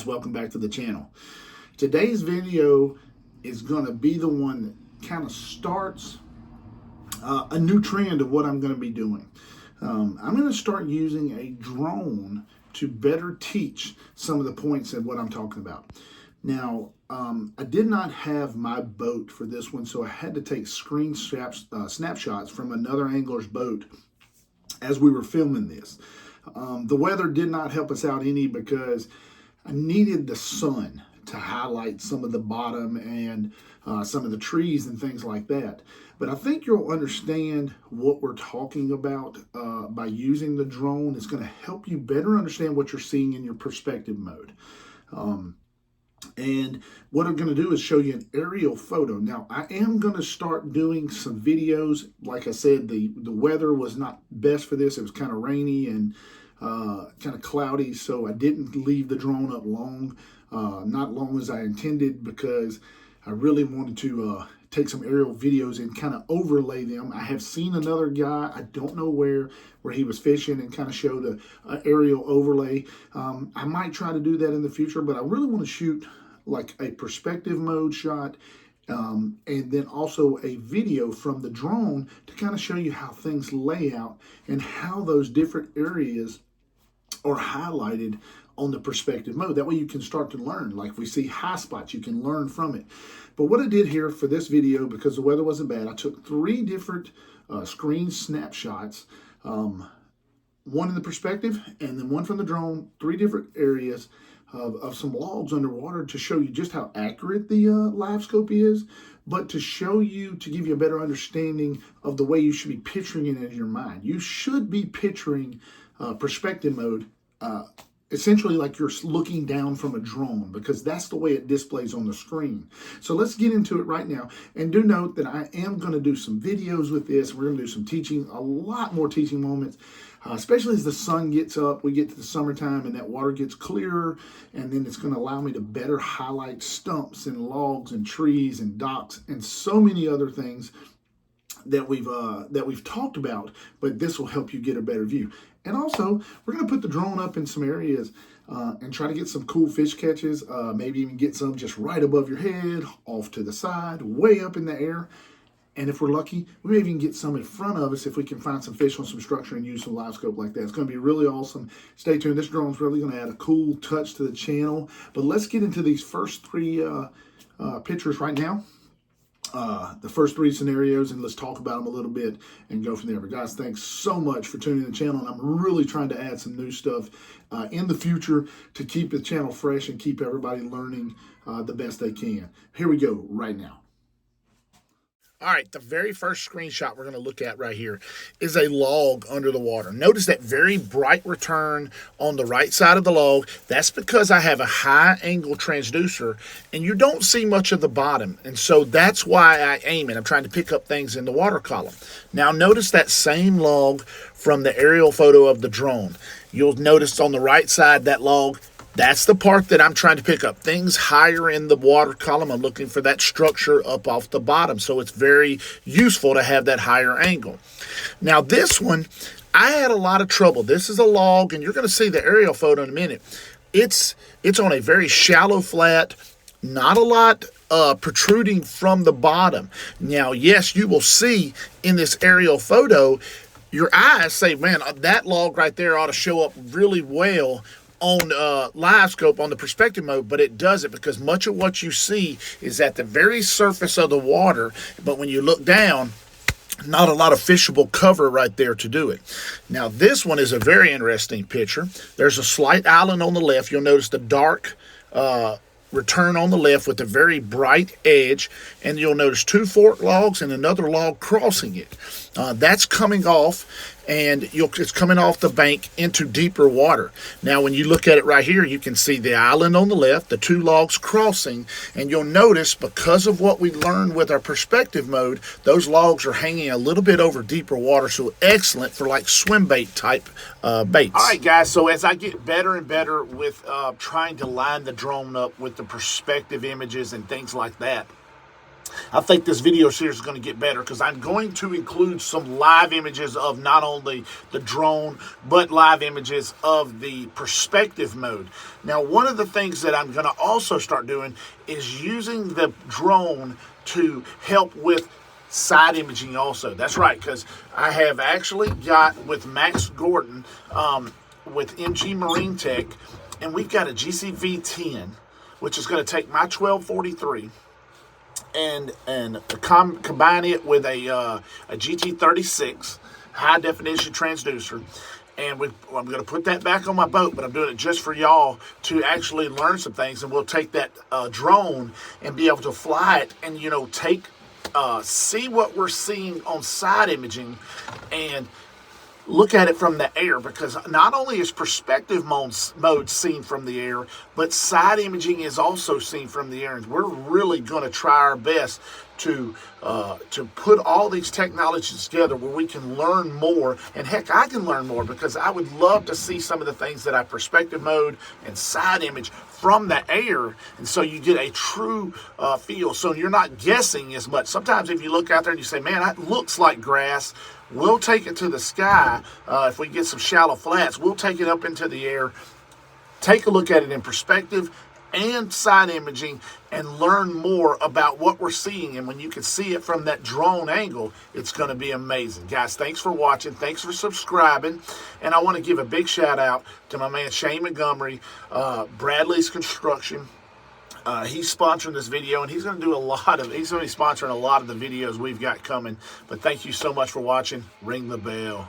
guys, welcome back to the channel. Today's video is going to be the one that kind of starts a new trend of what I'm going to be doing. I'm going to start using a drone to better teach some of the points of what I'm talking about. Now, I did not have my boat for this one, so I had to take snapshots from another angler's boat as we were filming this. The weather did not help us out any because I needed the sun to highlight some of the bottom and some of the trees and things like that. But I think you'll understand what we're talking about by using the drone. It's going to help you better understand what you're seeing in your perspective mode. And what I'm going to do is show you an aerial photo. Now, I am going to start doing some videos. Like I said, the weather was not best for this. It was kind of rainy and kind of cloudy, so I didn't leave the drone up long, not long as I intended, because I really wanted to take some aerial videos and kind of overlay them. I have seen another guy, I don't know where he was fishing and kind of showed a aerial overlay. I might try to do that in the future, but I really want to shoot like a perspective mode shot and then also a video from the drone to kind of show you how things lay out and how those different areas are highlighted on the perspective mode. That way you can start to learn. Like if we see high spots, you can learn from it. But what I did here for this video, because the weather wasn't bad, I took 3 different screen snapshots, one in the perspective and then one from the drone, 3 different areas of some logs underwater to show you just how accurate the Livescope is, but to show you, to give you a better understanding of the way you should be picturing it in your mind. You should be picturing perspective mode essentially like you're looking down from a drone, because that's the way it displays on the screen. So let's get into it right now. And do note that I am going to do some videos with this. We're going to do some teaching, a lot more teaching moments, especially as the sun gets up, we get to the summertime and that water gets clearer, and then it's going to allow me to better highlight stumps and logs and trees and docks and so many other things that we've talked about, but this will help you get a better view. And also, we're going to put the drone up in some areas and try to get some cool fish catches, maybe even get some just right above your head, off to the side, way up in the air. And if we're lucky, we may even get some in front of us if we can find some fish on some structure and use some Livescope like that. It's going to be really awesome. Stay tuned. This drone's really going to add a cool touch to the channel. But let's get into these first 3 pictures right now. The first 3 scenarios, and let's talk about them a little bit and go from there. But guys, thanks so much for tuning in the channel, and I'm really trying to add some new stuff in the future to keep the channel fresh and keep everybody learning the best they can. Here we go right now. All right, the very first screenshot we're going to look at right here is a log under the water. Notice that very bright return on the right side of the log. That's because I have a high angle transducer and you don't see much of the bottom. And so that's why I aim it. I'm trying to pick up things in the water column. Now notice that same log from the aerial photo of the drone. You'll notice on the right side that log, that's the part that I'm trying to pick up. Things higher in the water column, I'm looking for that structure up off the bottom. So it's very useful to have that higher angle. Now this one, I had a lot of trouble. This is a log, and you're going to see the aerial photo in a minute. It's on a very shallow flat, not a lot protruding from the bottom. Now, yes, you will see in this aerial photo, your eyes say, man, that log right there ought to show up really well on Livescope on the perspective mode, but it doesn't, because much of what you see is at the very surface of the water, but when you look down, not a lot of fishable cover right there to do it. Now this one is a very interesting picture. There's a slight island on the left. You'll notice the dark return on the left with a very bright edge, and you'll notice 2 fork logs and another log crossing it. That's coming off, and it's coming off the bank into deeper water. Now when you look at it right here, you can see the island on the left, the 2 logs crossing, and you'll notice because of what we learned with our perspective mode, those logs are hanging a little bit over deeper water, so excellent for like swim bait type baits. All right guys, so as I get better and better with trying to line the drone up with the perspective images and things like that, I think this video series is going to get better because I'm going to include some live images of not only the drone, but live images of the perspective mode. Now, one of the things that I'm going to also start doing is using the drone to help with side imaging also. That's right, because I have actually got with Max Gordon with MG Marine Tech, and we've got a GCV-10, which is going to take my 1243 and combine it with a GT36 high definition transducer. And I'm going to put that back on my boat, but I'm doing it just for y'all to actually learn some things. And we'll take that drone and be able to fly it and, you know, see what we're seeing on side imaging and look at it from the air, because not only is perspective mode seen from the air, but side imaging is also seen from the air. And we're really going to try our best to put all these technologies together where we can learn more. And heck, I can learn more, because I would love to see some of the things that I perspective mode and side image from the air, and so you get a true feel. So you're not guessing as much. Sometimes if you look out there and you say, man, that looks like grass, we'll take it to the sky. If we get some shallow flats, we'll take it up into the air, take a look at it in perspective and side imaging, and learn more about what we're seeing. And when you can see it from that drone angle, it's going to be amazing. Guys, thanks for watching. Thanks for subscribing. And I want to give a big shout out to my man Shane Montgomery, Bradley's Construction. He's sponsoring this video, and he's going to be sponsoring a lot of the videos we've got coming. But thank you so much for watching. Ring the bell.